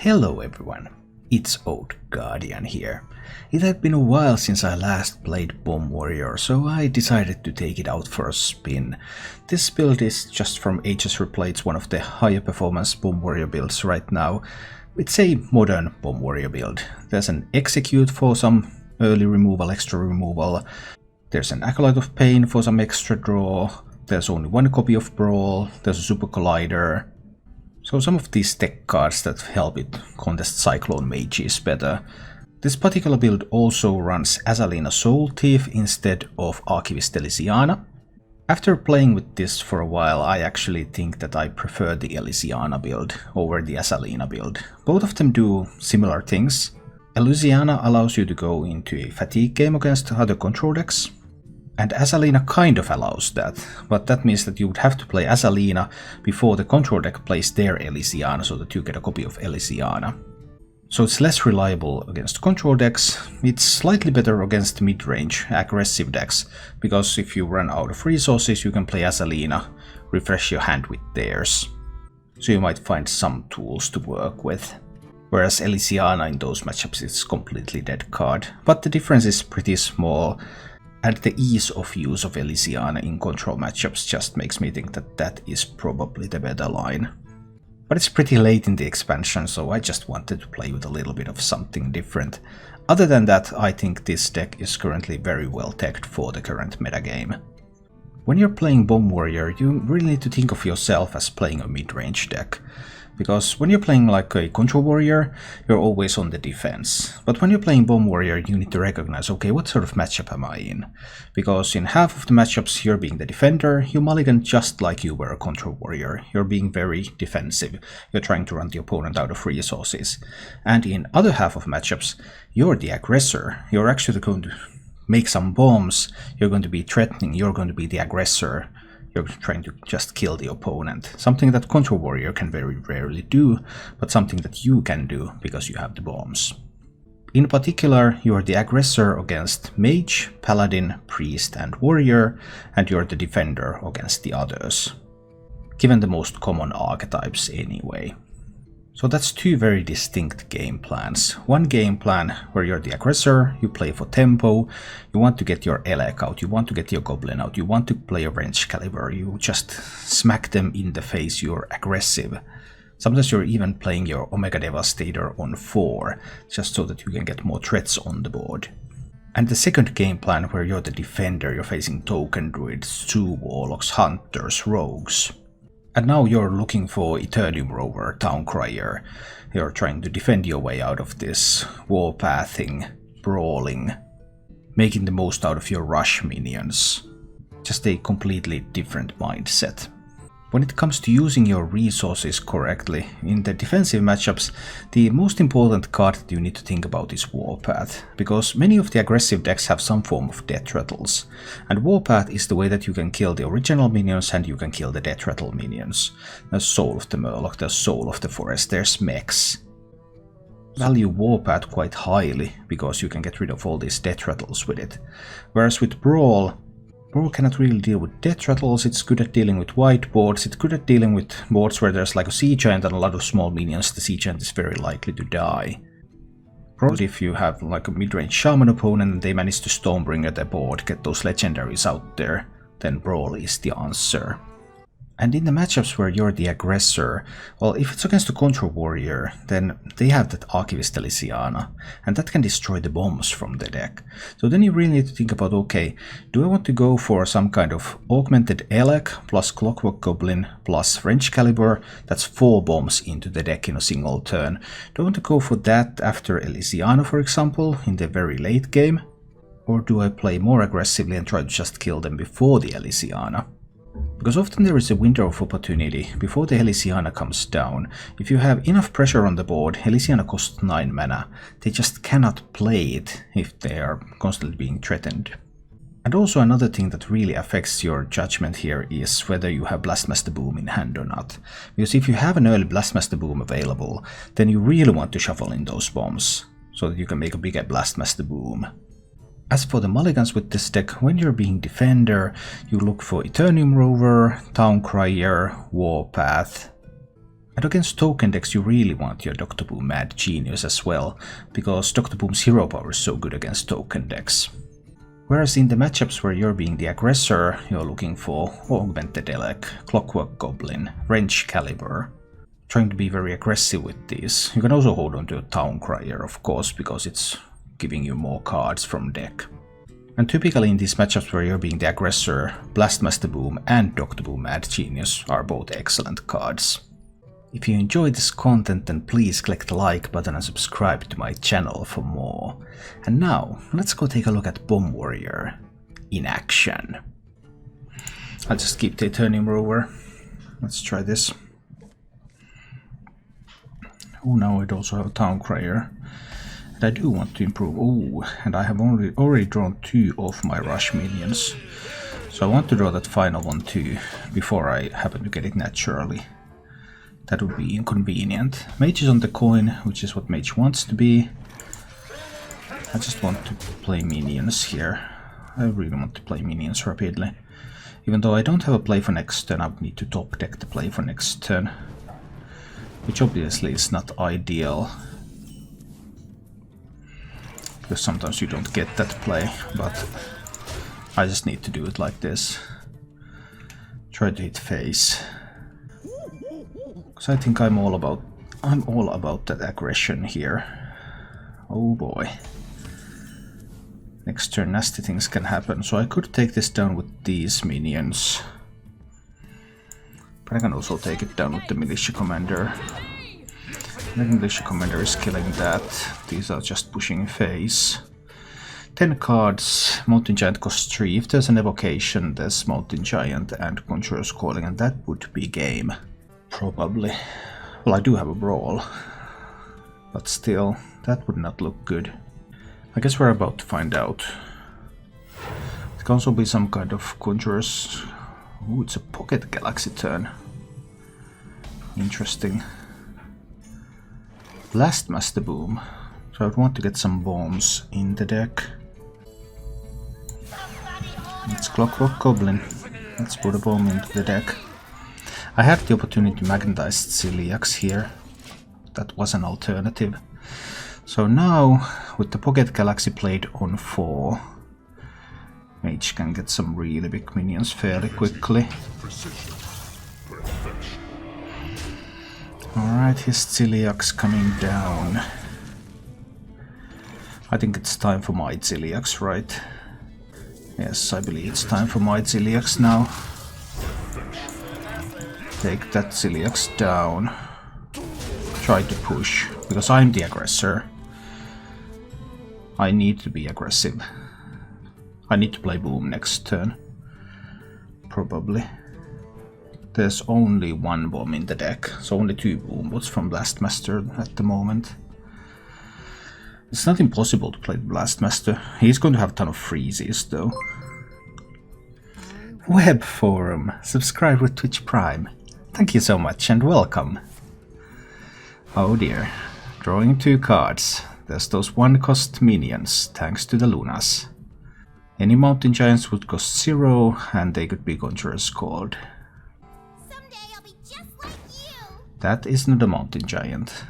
Hello everyone, it's Old Guardian here. It had been a while since I last played Bomb Warrior, so I decided to take it out for a spin. This build is just from Aggressor Replay. It's one of the higher performance Bomb Warrior builds right now. It's a modern Bomb Warrior build. There's an Execute for some early removal, extra removal. There's an Acolyte of Pain for some extra draw. There's only one copy of Brawl. There's a Super Collider. So some of these tech cards that help it contest Cyclone Mages better. This particular build also runs Azalina Soul Thief instead of Archivist Elysiana. After playing with this for a while, I actually think that I prefer the Elysiana build over the Azalina build. Both of them do similar things. Elysiana allows you to go into a fatigue game against other control decks. And Azalina kind of allows that, but that means that you would have to play Azalina before the control deck plays their Elysiana so that you get a copy of Elysiana. So it's less reliable against control decks. It's slightly better against mid-range aggressive decks, because if you run out of resources you can play Azalina, refresh your hand with theirs. So you might find some tools to work with. Whereas Elysiana in those matchups is completely dead card, but the difference is pretty small. And the ease of use of Elysiana in control matchups just makes me think that that is probably the better line. But it's pretty late in the expansion, so I just wanted to play with a little bit of something different. Other than that, I think this deck is currently very well teched for the current metagame. When you're playing Bomb Warrior, you really need to think of yourself as playing a mid-range deck. Because when you're playing like a Control Warrior, you're always on the defense. But when you're playing Bomb Warrior, you need to recognize, okay, what sort of matchup am I in? Because in half of the matchups you're being the defender, you mulligan just like you were a Control Warrior. You're being very defensive. You're trying to run the opponent out of resources. And in other half of matchups, you're the aggressor. You're actually going to make some bombs. You're going to be threatening. You're going to be the aggressor. You're trying to just kill the opponent. Something that Control Warrior can very rarely do, but something that you can do because you have the bombs. In particular, you're the aggressor against Mage, Paladin, Priest and Warrior, and you're the defender against the others. Given the most common archetypes anyway. So that's two very distinct game plans. One game plan where you're the aggressor, you play for tempo, you want to get your Elec out, you want to get your Goblin out, you want to play a Wrench Caliber, you just smack them in the face, you're aggressive. Sometimes you're even playing your Omega Devastator on 4, just so that you can get more threats on the board. And the second game plan where you're the defender, you're facing Token Druids, Zoo Warlocks, Hunters, Rogues. And now you're looking for Eternium Rover, Towncrier. You're trying to defend your way out of this, warpathing, brawling, making the most out of your rush minions. Just a completely different mindset. When it comes to using your resources correctly, in the defensive matchups, the most important card that you need to think about is Warpath, because many of the aggressive decks have some form of death rattles, and Warpath is the way that you can kill the original minions and you can kill the death rattle minions. There's Soul of the Murloc, there's Soul of the Forest, there's mechs. Value Warpath quite highly, because you can get rid of all these death rattles with it. Whereas with Brawl cannot really deal with death rattles, it's good at dealing with white boards, it's good at dealing with boards where there's like a Sea Giant and a lot of small minions. The Sea Giant is very likely to die. Probably if you have like a mid-range Shaman opponent and they manage to Stonebringer their board, get those legendaries out there, then Brawl is the answer. And in the matchups where you're the aggressor, well, if it's against a Control Warrior, then they have that Archivist Elysiana, and that can destroy the bombs from the deck. So then you really need to think about, okay, do I want to go for some kind of augmented Elec plus Clockwork Goblin plus Wrench Caliber? That's 4 bombs into the deck in a single turn. Do I want to go for that after Elysiana, for example, in the very late game? Or do I play more aggressively and try to just kill them before the Elysiana? Because often there is a window of opportunity before the Elysiana comes down. If you have enough pressure on the board, Elysiana costs 9 mana. They just cannot play it if they are constantly being threatened. And also another thing that really affects your judgment here is whether you have Blastmaster Boom in hand or not. Because if you have an early Blastmaster Boom available, then you really want to shuffle in those bombs, so that you can make a bigger Blastmaster Boom. As for the mulligans with this deck, when you're being defender, you look for Eternium Rover, Towncrier, Warpath, And against token decks you really want your Dr. Boom Mad Genius as well, because Dr. Boom's hero power is so good against token decks. Whereas in the matchups where you're being the aggressor, you're looking for Augmented Elec, Clockwork Goblin, Wrench Caliber. Trying to be very aggressive with these. You can also hold on to a Town Crier, of course, because it's giving you more cards from deck. And typically in these matchups where you're being the aggressor, Blastmaster Boom and Dr. Boom Mad Genius are both excellent cards. If you enjoyed this content, then please click the like button and subscribe to my channel for more. And now, let's go take a look at Bomb Warrior in action. I'll just keep the Eternium Rover. Let's try this. Oh, now I also have a Town Crier. And I do want to improve. Oh, and I have already drawn 2 of my Rush minions. So I want to draw that final one too, before I happen to get it naturally. That would be inconvenient. Mage is on the coin, which is what Mage wants to be. I just want to play minions here. I really want to play minions rapidly. Even though I don't have a play for next turn, I would need to top deck the play for next turn. Which obviously is not ideal. Because sometimes you don't get that play, but I just need to do it like this. Try to hit face. So I think I'm all about that aggression here. Oh boy. Next turn nasty things can happen, so I could take this down with these minions. But I can also take it down with the Militia Commander. The Militia Commander is killing that. These are just pushing face. 10 cards, Mountain Giant costs 3. If there's an evocation, there's Mountain Giant and Conjurer's Calling, and that would be game. Probably. Well, I do have a Brawl, but still, that would not look good. I guess we're about to find out. It can also be some kind of Conjurer's... Ooh, it's a Pocket Galaxy turn. Interesting. Blastmaster Boom. So I'd want to get some bombs in the deck. It's Clockwork Goblin. Let's put a bomb into the deck. I had the opportunity to magnetize Celiax here. That was an alternative. So now, with the Pocket Galaxy played on 4, Mage can get some really big minions fairly quickly. Alright, his Celiax coming down. I think it's time for my Celiax, right? Yes, I believe it's time for my Celiax now. Take that Celiax down. Try to push, because I'm the aggressor. I need to be aggressive. I need to play Boom next turn. Probably. There's only 1 bomb in the deck, so only 2 Boom bots from Blastmaster at the moment. It's not impossible to play Blastmaster. He's going to have a ton of freezes though. Web Forum. Subscribe with Twitch Prime. Thank you so much and welcome. Oh dear. Drawing 2 cards. There's those 1-cost minions, thanks to the Lunas. Any Mountain Giants would cost 0, and they could be Conjurer's Called. Someday I'll be just like you. That is not a Mountain Giant.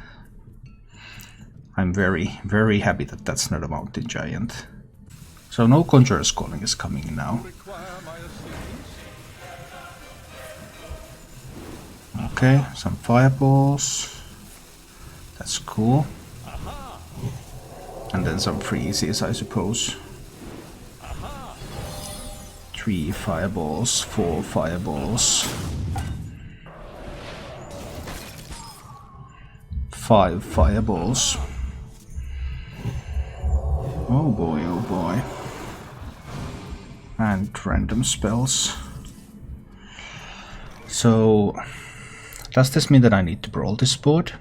I'm very, very happy that that's not a Mountain Giant. So no Conjurer's Calling is coming now. Okay, some fireballs. That's cool. And then some freezes, I suppose. 3 fireballs, 4 fireballs. 5 fireballs. Oh boy, oh boy. And random spells. So, does this mean that I need to brawl this board?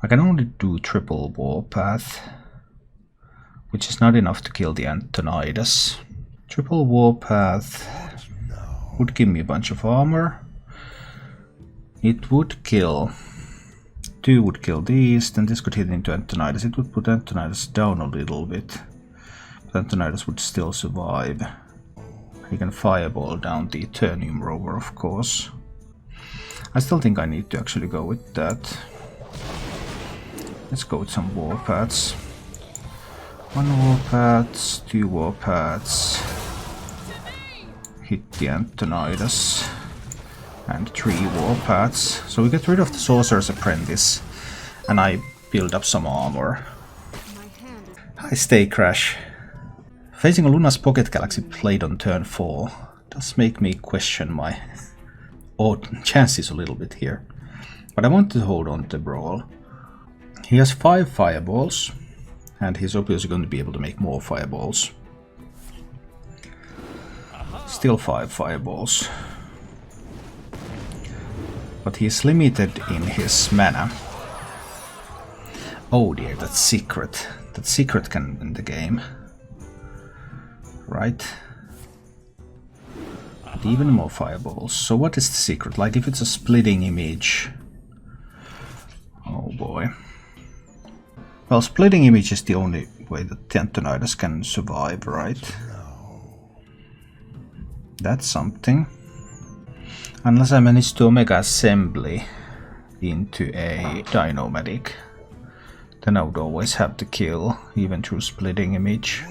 I can only do triple Warpath, which is not enough to kill the Antonidas. Triple Warpath would give me a bunch of armor. It would kill... 2 would kill these, then this could hit into Antonidas. It would put Antonidas down a little bit. But Antonidas would still survive. You can fireball down the Eternium Rover, of course. I still think I need to actually go with that. Let's go with some warpaths. 1 warpath, 2 warpaths. Hit the Antonidas. And 3 warpaths. So we get rid of the Sorcerer's Apprentice. And I build up some armor. Hi, Stay Crash. Facing a Luna's Pocket Galaxy played on turn 4 does make me question my chances a little bit here. But I want to hold on to Brawl. He has 5 fireballs, and he's obviously going to be able to make more fireballs. Still 5 fireballs. But he's limited in his mana. Oh dear, that's secret. That secret can win the game. Right. But even more fireballs. So what is the secret? Like if it's a splitting image. Oh boy. Well, splitting image is the only way that the Antonidas can survive, right? That's something. Unless I manage to Omega Assembly into a Dinomatic, then I would always have to kill, even through splitting image.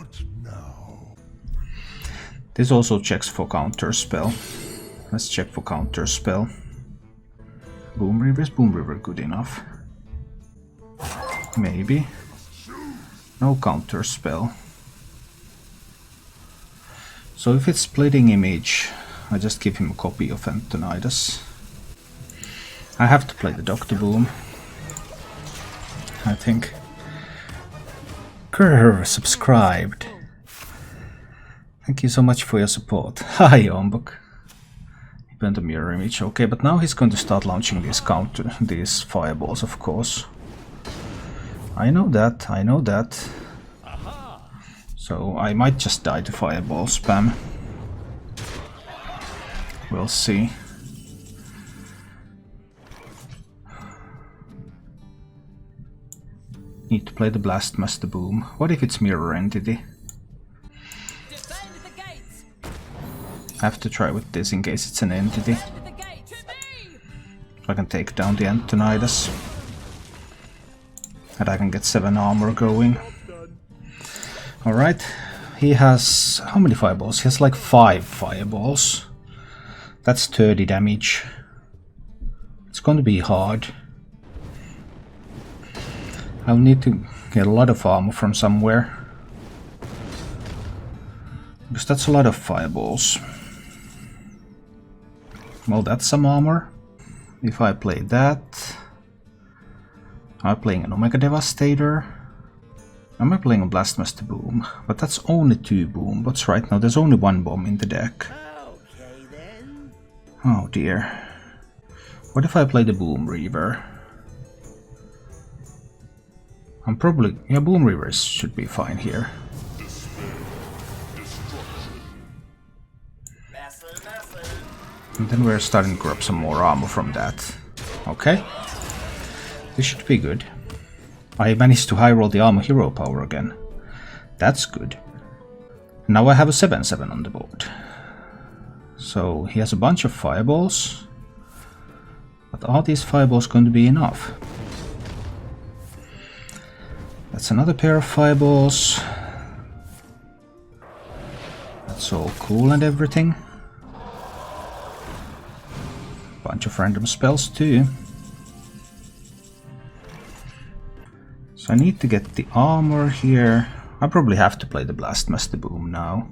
This also checks for counter spell. Let's check for counter spell. Boom River, is Boom River good enough? Maybe. No counter spell. So if it's splitting image, I just give him a copy of Antonidas. I have to play the Doctor Boom, I think. Grr, subscribed. Thank you so much for your support. Hi, Ombuk. He went a mirror image. Okay, but now he's going to start launching these fireballs, of course. I know that, I know that. So I might just die to fireball spam. We'll see. Need to play the Blast Master Boom. What if it's Mirror Entity? I have to try with this in case it's an entity. I can take down the Antonidas. And I can get 7 armor going. Alright. He has... how many fireballs? He has like 5 fireballs. That's 30 damage. It's going to be hard. I'll need to get a lot of armor from somewhere. Because that's a lot of fireballs. Well, that's some armor. If I play that... am I playing an Omega Devastator? Am I playing a Blastmaster Boom? But that's only 2 boom. What's right now? There's only 1 bomb in the deck. Okay, then. Oh dear. What if I play the Boom Reaver? I'm probably... yeah, Boom Reavers should be fine here. And then we're starting to grab some more armor from that. Okay. This should be good. I managed to high roll the armor hero power again. That's good. Now I have a 7/7 on the board. So he has a bunch of fireballs. But are these fireballs going to be enough? That's another pair of fireballs. That's all cool and everything. Bunch of random spells too. So I need to get the armor here. I probably have to play the Blastmaster Boom now.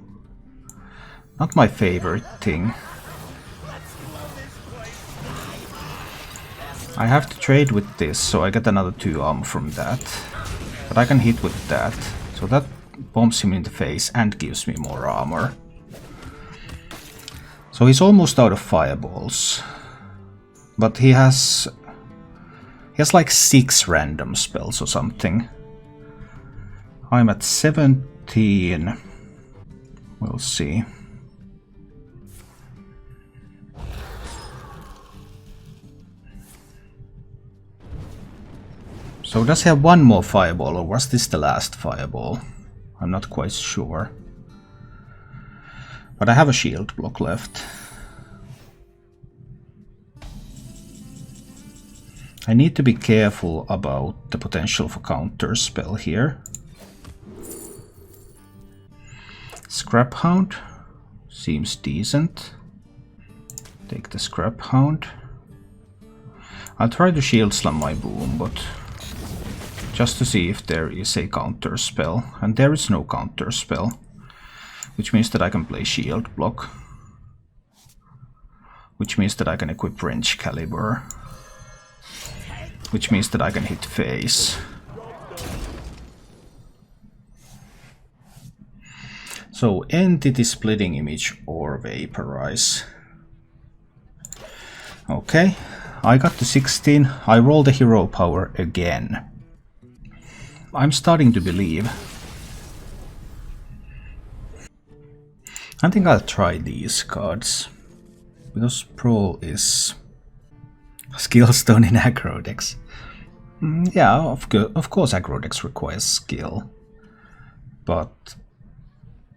Not my favorite thing. I have to trade with this, so I get another 2 armor from that. But I can hit with that. So that bombs him in the face and gives me more armor. So he's almost out of fireballs. But he has like 6 random spells or something. I'm at 17. We'll see. So does he have 1 more fireball, or was this the last fireball? I'm not quite sure. But I have a shield block left. I need to be careful about the potential for counter spell here. Scrap Hound seems decent. Take the Scrap Hound. I'll try to shield slam my boom, but just to see if there is a counter spell. And there is no counter spell, which means that I can play shield block. Which means that I can equip Wrench Caliber. Which means that I can hit face. So Entity, Splitting Image or Vaporize. Okay, I got to 16. I roll the hero power again. I'm starting to believe. I think I'll try these cards. Because Brawl is Skillstone in aggro decks. Yeah, of course aggro decks requires skill. But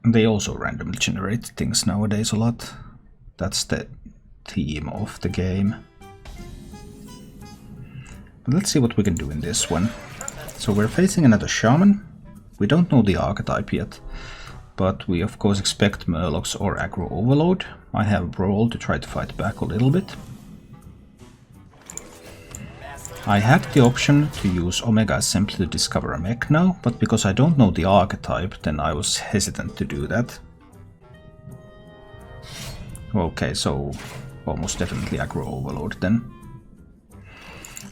they also randomly generate things nowadays a lot. That's the theme of the game. But let's see what we can do in this one. So we're facing another Shaman. We don't know the archetype yet, but we of course expect Murlocs or aggro overload. I have Brawl to try to fight back a little bit. I had the option to use Omega simply to discover a mech now, but because I don't know the archetype, then I was hesitant to do that. Okay, so almost definitely aggro overload then.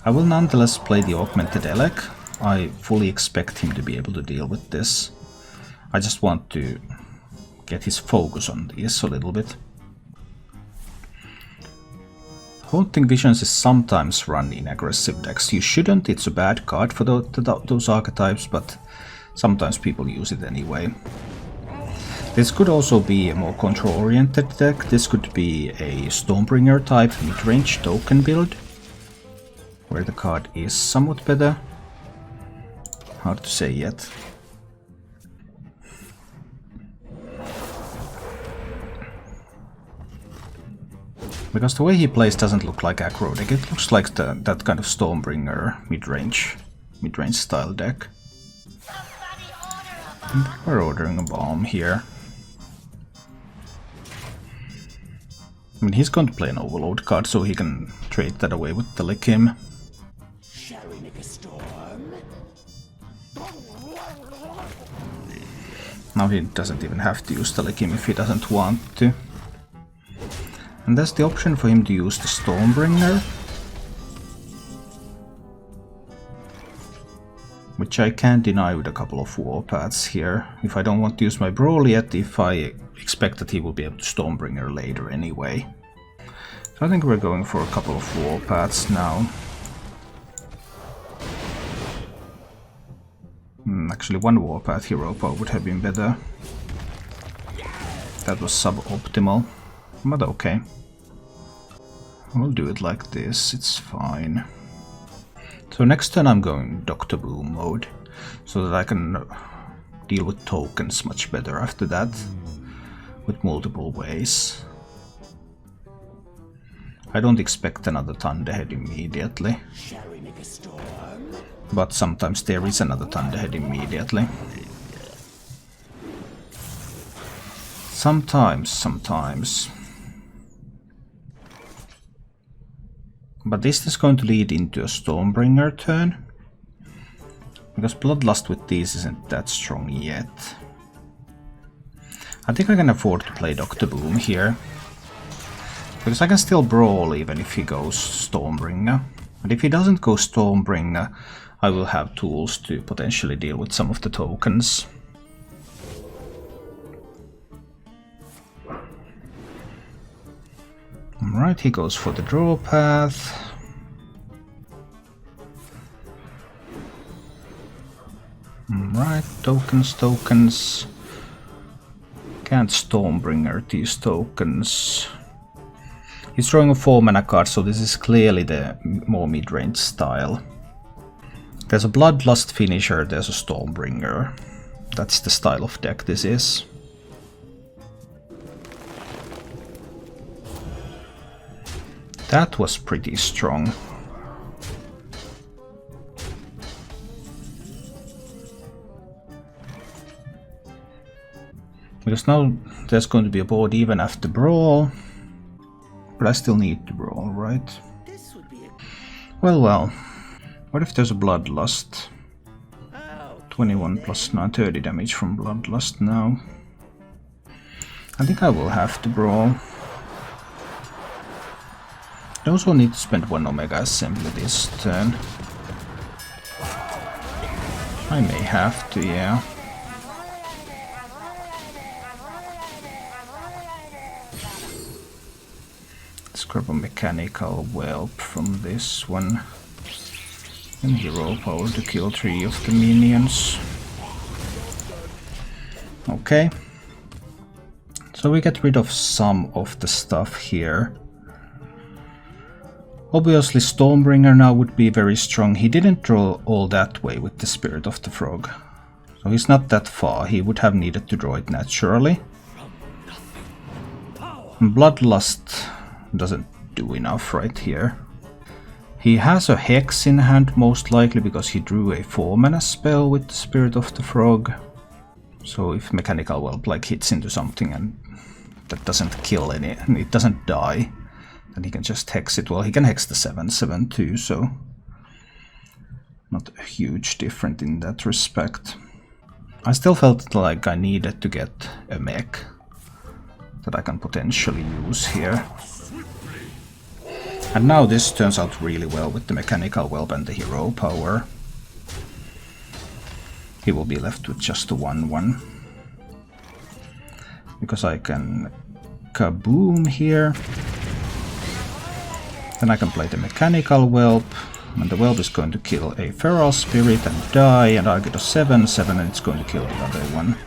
I will nonetheless play the Augmented Elec. I fully expect him to be able to deal with this. I just want to get his focus on this a little bit. Haunting Visions is sometimes run in aggressive decks. You shouldn't, it's a bad card for those archetypes, but sometimes people use it anyway. This could also be a more control-oriented deck. This could be a Stormbringer type mid-range token build, where the card is somewhat better. Hard to say yet. Because the way he plays doesn't look like aggro deck, it looks like that kind of Stormbringer mid-range style deck. And we're ordering a bomb here. I mean, he's going to play an Overload card, so he can trade that away with the Likim. Shall we make a storm? Now he doesn't even have to use the Likim if he doesn't want to. And there's the option for him to use the Stormbringer, which I can't deny with a couple of Warpaths here. If I don't want to use my Brawl yet, if I expect that he will be able to Stormbringer later anyway. So I think we're going for a couple of Warpaths now. Actually, one Warpath Hero Power would have been better. That was suboptimal. But okay. We'll do it like this, it's fine. So next turn I'm going Dr. Boom mode, so that I can deal with tokens much better after that, with multiple ways. I don't expect another Thunderhead immediately, but sometimes there is another Thunderhead immediately. Sometimes. But this is going to lead into a Stormbringer turn, because Bloodlust with these isn't that strong yet. I think I can afford to play Dr. Boom here, because I can still Brawl even if he goes Stormbringer. And if he doesn't go Stormbringer, I will have tools to potentially deal with some of the tokens. Alright, he goes for the draw path. Alright, tokens. Can't Stormbringer these tokens. He's drawing a 4-mana card, so this is clearly the more mid-range style. There's a Bloodlust finisher, there's a Stormbringer. That's the style of deck this is. That was pretty strong. Because now there's going to be a board even after Brawl. But I still need to Brawl, right? This would be a... Well. What if there's a Bloodlust? 21 plus 9, 30 damage from Bloodlust now. I think I will have to Brawl. I also need to spend 1 Omega Assembly this turn. I may have to, yeah. Let's grab a Mechanical Whelp from this one. And Hero Power to kill 3 of the minions. Okay. So we get rid of some of the stuff here. Obviously Stormbringer now would be very strong. He didn't draw all that way with the Spirit of the Frog. So he's not that far. He would have needed to draw it naturally. And Bloodlust doesn't do enough right here. He has a Hex in hand, most likely because he drew a 4-mana spell with the Spirit of the Frog. So if Mechanical Whelp like hits into something and that doesn't kill any, and it doesn't die, then he can just Hex it. Well, he can Hex the 7/7 too, so not a huge difference in that respect. I still felt like I needed to get a mech that I can potentially use here. And now this turns out really well with the Mechanical Whelp and the Hero Power. He will be left with just a 1/1. Because I can Kaboom here. Then I can play the Mechanical Whelp. And the Whelp is going to kill a Feral Spirit and die. And I get a 7/7 and it's going to kill the other one.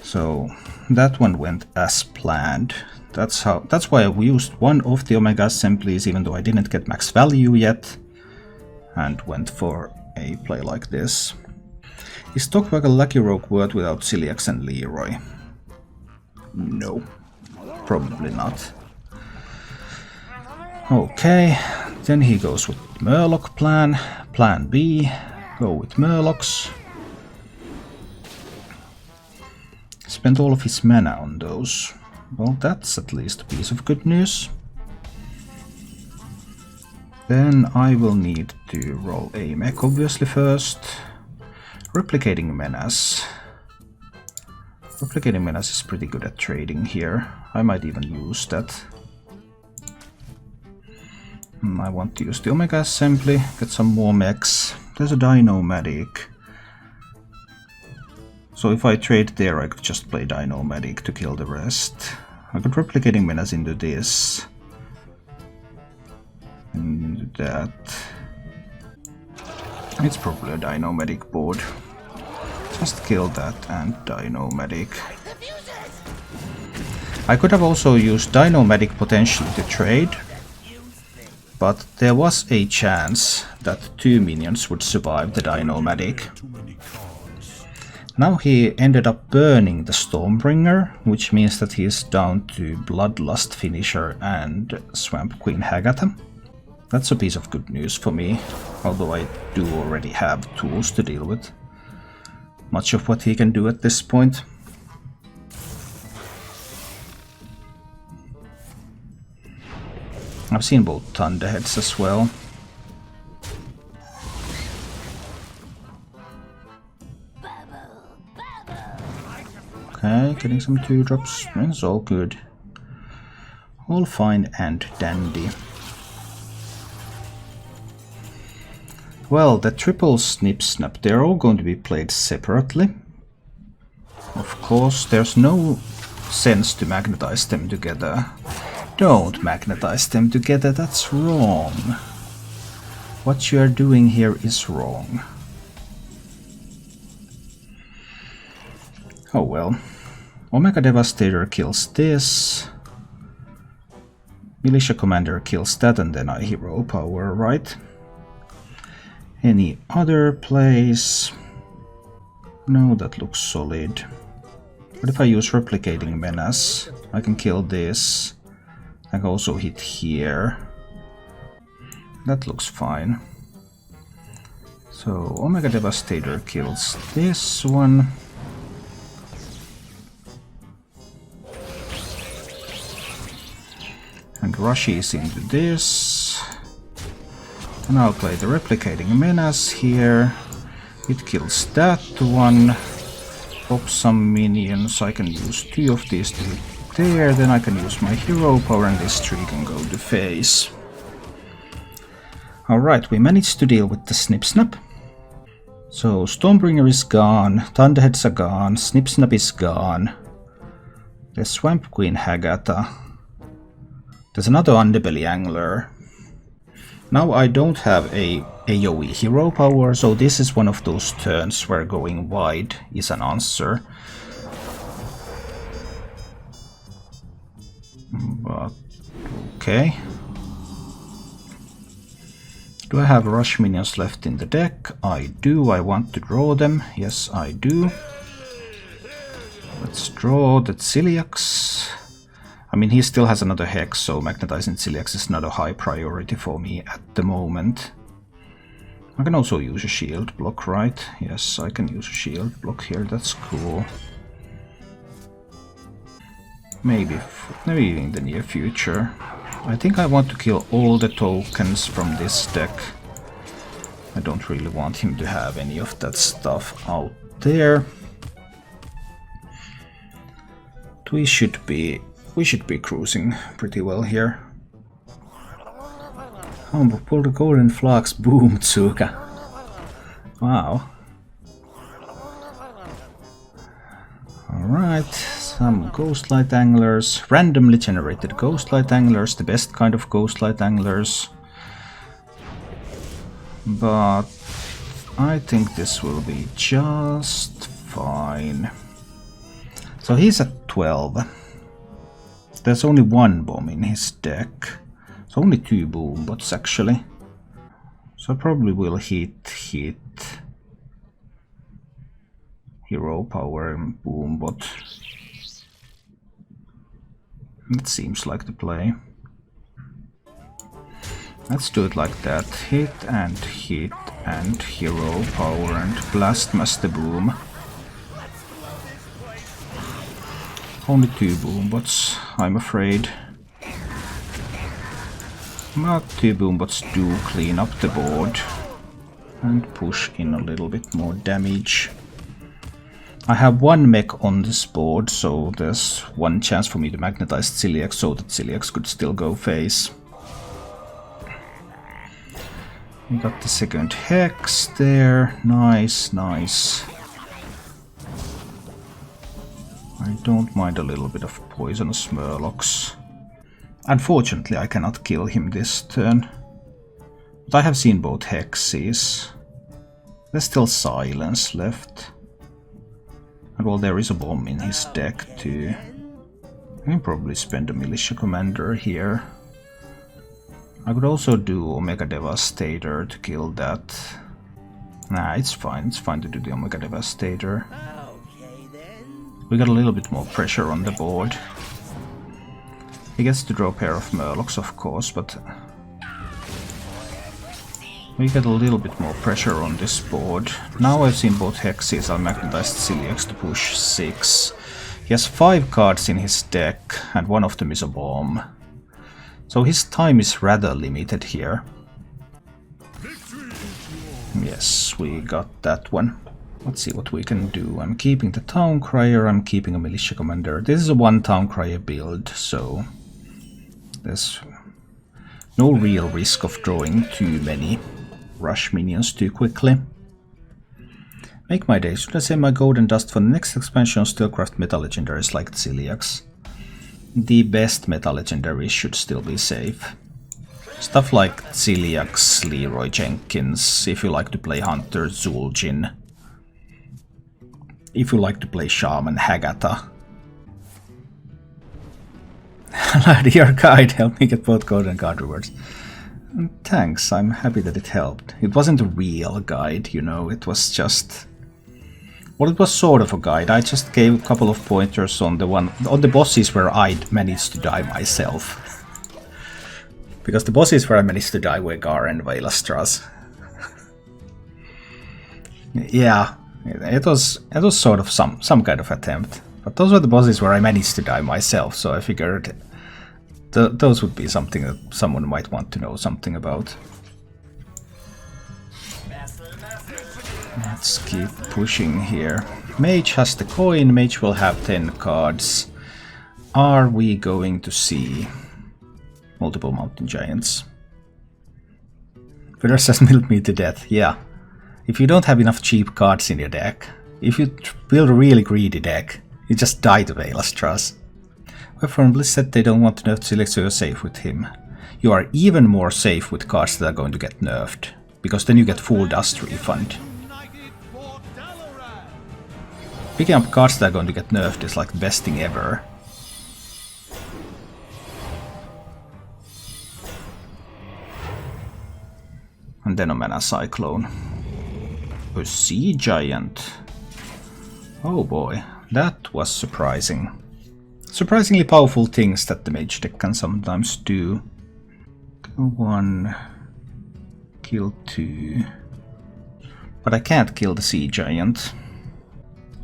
So that one went as planned. That's why I used one of the Omega Assemblies, even though I didn't get max value yet, and went for a play like this. Is Stockwagon Lucky Rogue worth without Ciliax and Leroy? No, probably not. Okay, then he goes with Murloc plan. Plan B, go with Murlocs. Spent all of his mana on those. Well, that's at least a piece of good news. Then I will need to roll a mech obviously first. Replicating Menace. Replicating Menace is pretty good at trading here. I might even use that. I want to use the Omega Assembly, get some more mechs. There's a Dino-Matic. So if I trade there, I could just play Dino-Matic to kill the rest. I could Replicating Menace into this. And into that. It's probably a Dino-Matic board. Just kill that and Dino-Matic. I could have also used Dino-Matic potentially to trade. But there was a chance that 2 minions would survive the Dino-Matic. Now he ended up burning the Stormbringer, which means that he is down to Bloodlust Finisher and Swamp Queen Hagatha. That's a piece of good news for me, although I do already have tools to deal with much of what he can do at this point. I've seen both Thunderheads as well. Okay, getting some 2-drops, it's all good. All fine and dandy. Well, the triple Snip Snap, they're all going to be played separately. Of course, there's no sense to magnetize them together. Don't magnetize them together, that's wrong. What you are doing here is wrong. Oh well. Omega Devastator kills this. Militia Commander kills that, and then I Hero Power, right? Any other plays? No, that looks solid. What if I use Replicating Menace? I can kill this. I can also hit here. That looks fine. So Omega Devastator kills this one. and rushes into this. And I'll play the Replicating Menace here. It kills that one. Pop some minions. I can use 2 of these to hit there. Then I can use my hero power and this tree can go to face. Alright, we managed to deal with the Snip Snap. So Stormbringer is gone, Thunderheads are gone, Snip Snap is gone. There's Swamp Queen Hagata. There's another Underbelly Angler. Now I don't have a AoE hero power, so this is one of those turns where going wide is an answer. But okay. Do I have rush minions left in the deck? I do. I want to draw them. Yes, I do. Let's draw the Ciliax. I mean, he still has another Hex, so magnetizing Ciliax is not a high priority for me at the moment. I can also use a shield block, right? Yes, I can use a shield block here. That's cool. Maybe in the near future. I think I want to kill all the tokens from this deck. I don't really want him to have any of that stuff out there. We should be cruising pretty well here. Oh, pull the Golden Flux, boom, Tsuka. Wow. Alright, some Ghostlight Anglers, randomly generated Ghostlight Anglers, the best kind of Ghostlight Anglers. But I think this will be just fine. So he's at 12. There's only 1 bomb in his deck. So only 2 boom bots actually. So I probably will hit hero power and boom bot. That seems like the play. Let's do it like that. Hit and hero power and blast master boom. Only 2 boom bots, I'm afraid. But 2 boom bots do clean up the board and push in a little bit more damage. I have 1 mech on this board, so there's 1 chance for me to magnetize Ciliax so that Ciliax could still go face. We got the second Hex there, nice, nice. I don't mind a little bit of poisonous Murlocs. Unfortunately, I cannot kill him this turn. But I have seen both Hexes. There's still Silence left. And well, there is a bomb in his deck too. I can probably spend a Militia Commander here. I could also do Omega Devastator to kill that. Nah, it's fine to do the Omega Devastator. We got a little bit more pressure on the board. He gets to draw a pair of Murlocs, of course, but we get a little bit more pressure on this board. Now I've seen both Hexes, I magnetized Ciliax to push 6. He has 5 cards in his deck, and one of them is a bomb. So his time is rather limited here. Yes, we got that one. Let's see what we can do. I'm keeping the Town Crier, I'm keeping a Militia Commander. This is a 1 Town Crier build, so there's no real risk of drawing too many rush minions too quickly. Make my day. Should I save my gold and dust for the next expansion or still craft meta legendaries like Ciliax? The best meta legendaries should still be safe. Stuff like Ciliax, Leroy Jenkins, if you like to play Hunter, Zul'jin. If you like to play Shaman, Hagata. Your guide helped me get both code and card rewards. Thanks, I'm happy that it helped. It wasn't a real guide, you know, it was just... Well, it was sort of a guide. I just gave a couple of pointers on the bosses where I'd managed to die myself. Because the bosses where I managed to die were Gar and Veilastras. Yeah. It was sort of some kind of attempt, but those were the bosses where I managed to die myself, so I figured those would be something that someone might want to know something about. Let's keep pushing here. Mage has the coin, Mage will have 10 cards. Are we going to see multiple mountain giants? Fedor says milk me to death, yeah. If you don't have enough cheap cards in your deck, if you build a really greedy deck, you just die to Veilastras. From Bliss said they don't want to nerf Silex, so you're safe with him. You are even more safe with cards that are going to get nerfed, because then you get full dust refund. Picking up cards that are going to get nerfed is like the best thing ever. And then a mana Cyclone. A Sea Giant. Oh boy, that was surprising. Surprisingly powerful things that the Mage deck can sometimes do. Kill 1, kill 2. But I can't kill the Sea Giant.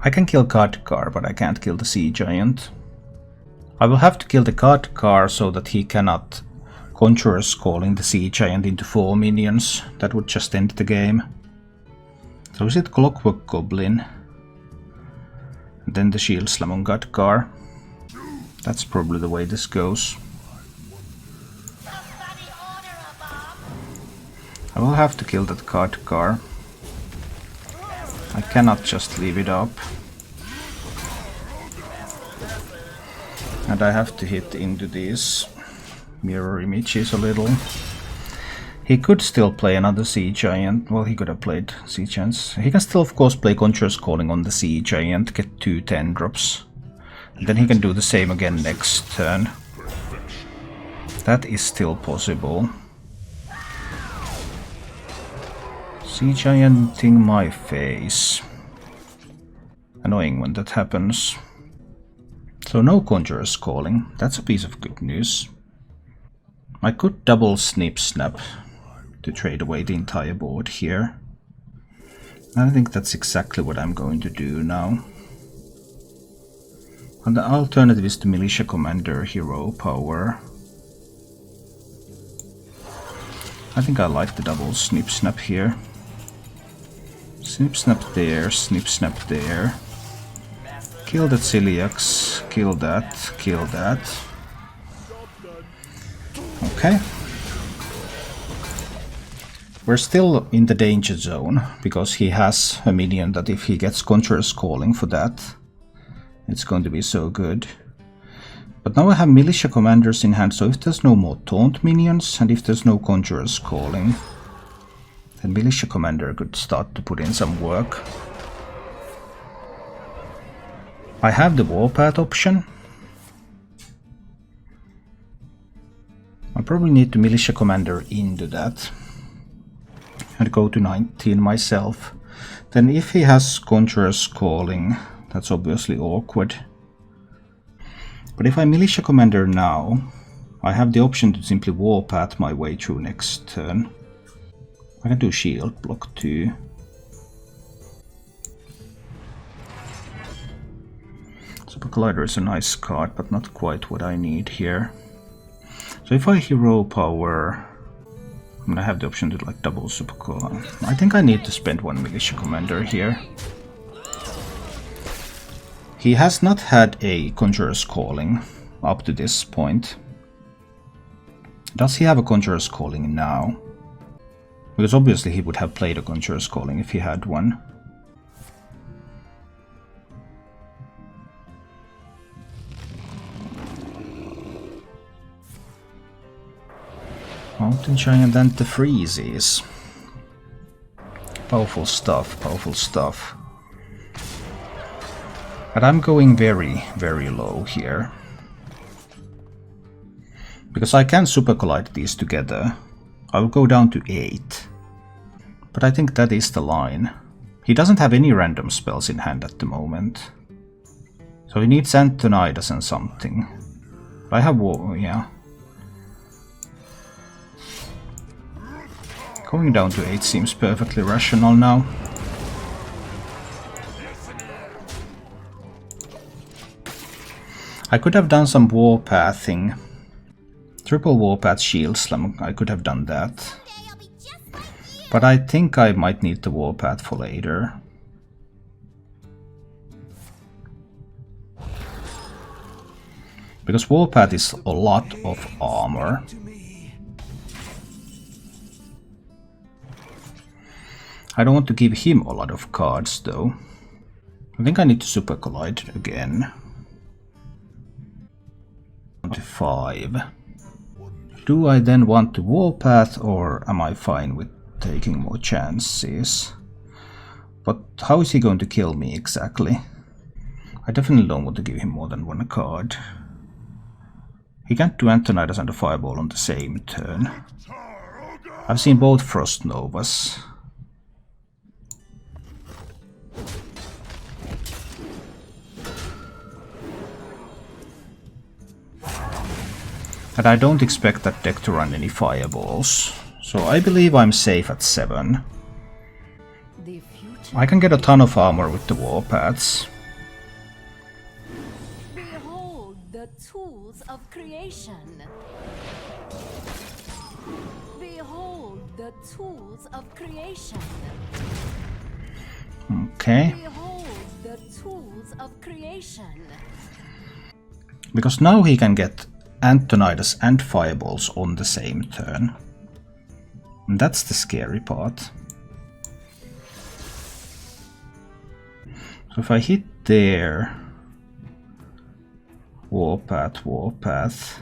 I can kill Khadgar, but I can't kill the Sea Giant. I will have to kill the Khadgar so that he cannot Conjurer's calling the Sea Giant into 4 minions. That would just end the game. So is it Clockwork Goblin? And then the Shield Slam on Khadgar. That's probably the way this goes. I will have to kill that Khadgar. I cannot just leave it up. And I have to hit into these mirror images a little. He could still play another Sea Giant. Well, he could have played Sea Giants. He can still, of course, play Conjurer's Calling on the Sea Giant, get 2 10-drops. And then he can do the same again next turn. That is still possible. Sea Gianting my face. Annoying when that happens. So no Conjurer's Calling. That's a piece of good news. I could double Snip Snap to trade away the entire board here. I think that's exactly what I'm going to do now. And the alternative is the Militia Commander Hero Power. I think I like the double Snip Snap here. Snip Snap there, Snip Snap there. Kill that Celiax, kill that, kill that. Okay. We're still in the danger zone, because he has a minion that if he gets Conjurer's Calling for that, it's going to be so good. But now I have Militia Commanders in hand, so if there's no more Taunt minions, and if there's no Conjurer's Calling, then Militia Commander could start to put in some work. I have the Warpath option. I probably need to Militia Commander into that and go to 19 myself. Then if he has Conjurer's Calling, that's obviously awkward. But if I Militia Commander now, I have the option to simply Warpath my way through next turn. I can do Shield block too. Super Collider is a nice card, but not quite what I need here. So if I Hero Power, I'm gonna have the option to like double Super Collider. I think I need to spend 1 Militia Commander here. He has not had a Conjurer's Calling up to this point. Does he have a Conjurer's Calling now? Because obviously he would have played a Conjurer's Calling if he had one. Mountain Giant and the Freezes. Powerful stuff, powerful stuff. But I'm going very, very low here. Because I can Super Collide these together. I will go down to 8. But I think that is the line. He doesn't have any random spells in hand at the moment. So he needs Antonidas and something. I have War, yeah. Going down to 8 seems perfectly rational now. I could have done some Warpathing Triple Warpath Shield Slam, I could have done that. Someday I'll be just like you. But I think I might need the Warpath for later. Because Warpath is a lot of armor. I don't want to give him a lot of cards though. I think I need to Super Collide again. 5. Do I then want to Warpath or am I fine with taking more chances? But how is he going to kill me exactly? I definitely don't want to give him more than one card. He can't do Antonidas and a Fireball on the same turn. I've seen both Frost Novas. And I don't expect that deck to run any Fireballs. So I believe I'm safe at 7. I can get a ton of armor with the Warpaths. Behold the tools of creation. Behold the tools of creation. Okay. Behold the tools of creation. Because now he can get Antonidas and Fireballs on the same turn. And that's the scary part. So if I hit there, Warpath, Warpath,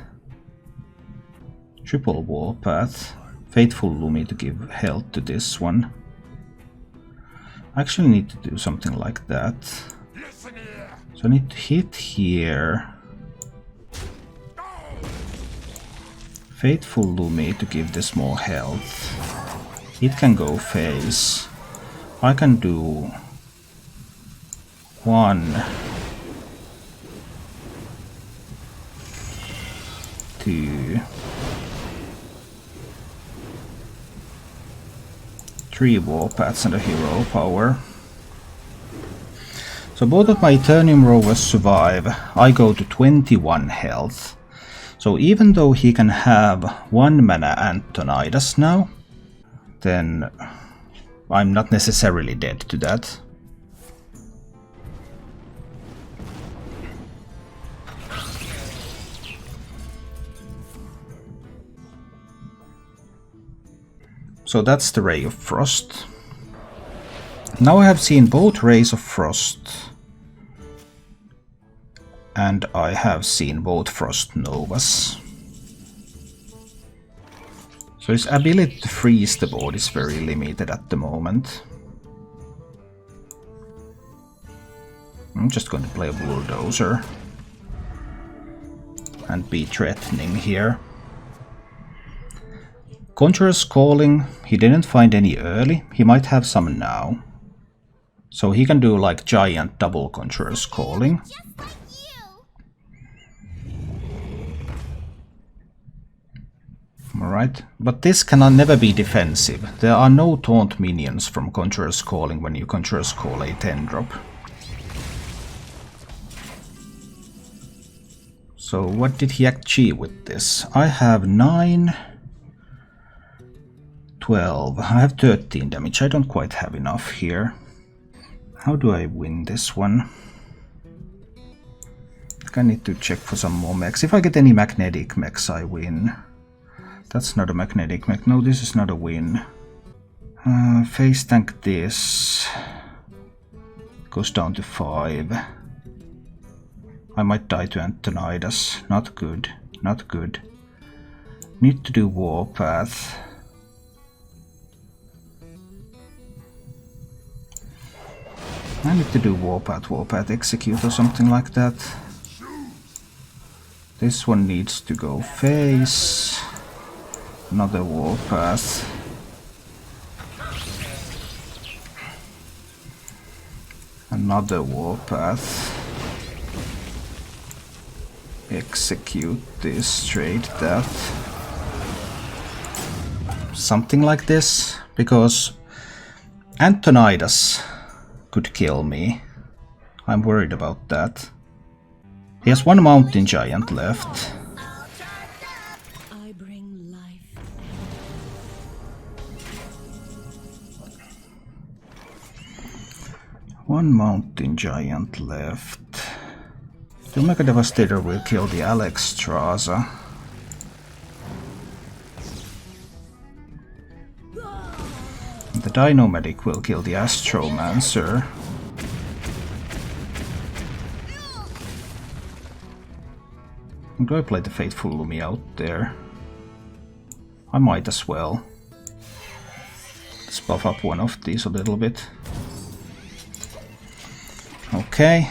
triple Warpath, Faithful Lumi to give health to this one. I actually need to do something like that. So I need to hit here. Faithful Lumi to give this more health. It can go phase. I can do 1, 2, 3 Warpaths and a Hero Power. So both of my Eternium Rovers survive. I go to 21 health. So even though he can have 1 mana Antonidas now, then I'm not necessarily dead to that. So that's the Ray of Frost. Now I have seen both Rays of Frost and I have seen both Frost Novas. So his ability to freeze the board is very limited at the moment. I'm just going to play a Bulldozer and be threatening here. Conjurer's Calling, he didn't find any early, he might have some now. So he can do like giant double Conjurer's Calling. Just like you. Alright, but this cannot never be defensive. There are no taunt minions from Conjurer's Calling when you Conjurer's Call a 10-drop. So what did he achieve with this? I have 9, 12, I have 13 damage. I don't quite have enough here. How do I win this one? I need to check for some more mechs. If I get any magnetic mechs, I win. That's not a magnetic mech. No, this is not a win. Face tank this. Goes down to 5. I might die to Antonidas. Not good. Not good. Need to do Warpath. I need to do Warpath, Warpath Execute or something like that. This one needs to go face. Another Warpath. Another Warpath. Execute this, trade that. Something like this, because Antonidas could kill me. I'm worried about that. He has 1 Mountain Giant left. One mountain giant left. The Mega Devastator will kill the Alexstrasza. The Dino-Medic will kill the Astromancer. Do I play the Faithful Lumi out there? I might as well. Let's buff up one of these a little bit. Okay.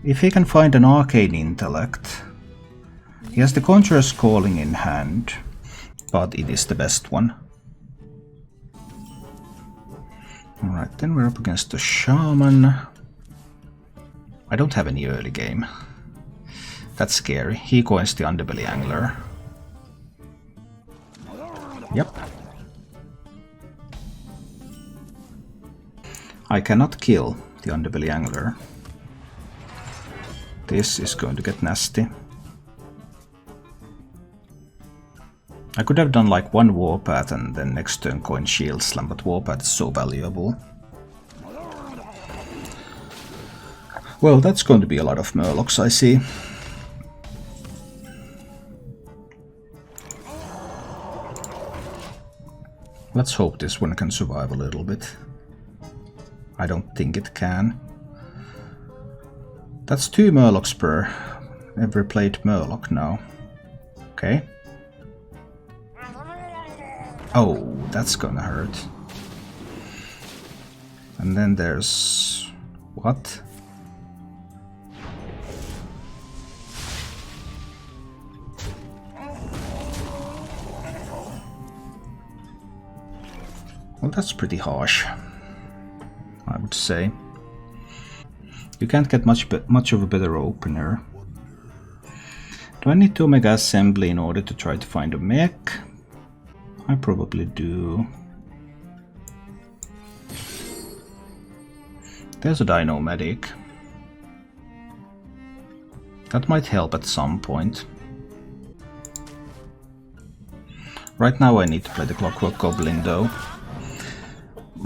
If he can find an Arcane Intellect. He has the Conjurer's Calling in hand, but it is the best one. Alright, then we're up against the Shaman. I don't have any early game. That's scary. He coins the Underbelly Angler. Yep. I cannot kill the Underbelly Angler. This is going to get nasty. I could have done like one Warpath and then next turn coin Shield Slam, but Warpath is so valuable. Well, that's going to be a lot of Murlocs, I see. Let's hope this one can survive a little bit. I don't think it can. That's 2 Murlocs per every played Murloc now. Okay. Oh, that's gonna hurt. And then there's... what? Well, that's pretty harsh, I would say. You can't get much of a better opener. Do I need to Omega Assembly in order to try to find a mech? I probably do. There's a Dino-Medic. That might help at some point. Right now I need to play the Clockwork Goblin though.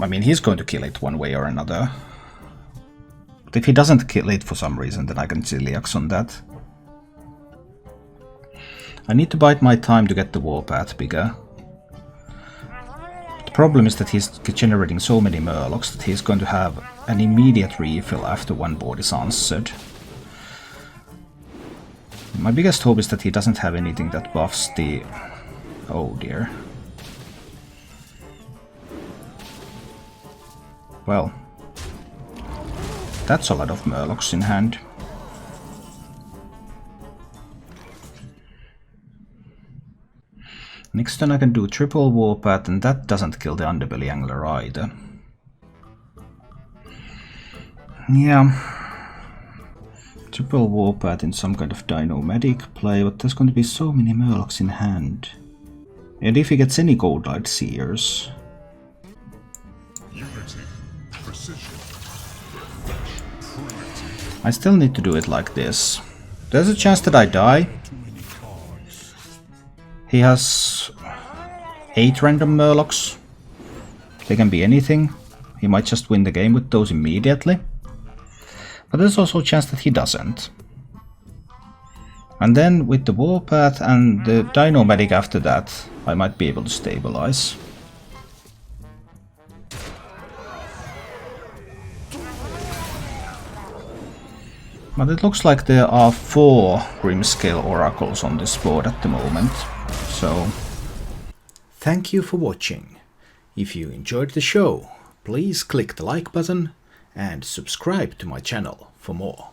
I mean, he's going to kill it one way or another. But if he doesn't kill it for some reason, then I can Ziliax on that. I need to bide my time to get the Warpath bigger. The problem is that he's generating so many Murlocs that he's going to have an immediate refill after one board is answered. My biggest hope is that he doesn't have anything that buffs the... oh dear. Well, that's a lot of Murlocs in hand. Next turn I can do triple Warpath, and that doesn't kill the Underbelly Angler either. Yeah. Triple Warpath in some kind of Dino-Medic play, but there's going to be so many Murlocs in hand. And if he gets any Gold-Eyed Seers... I still need to do it like this. There's a chance that I die. He has 8 random Murlocs. They can be anything. He might just win the game with those immediately. But there's also a chance that he doesn't. And then with the Warpath and the Dino-Medic after that, I might be able to stabilize. But it looks like there are 4 Grimscale Oracles on this board at the moment, so... Thank you for watching. If you enjoyed the show, please click the like button and subscribe to my channel for more.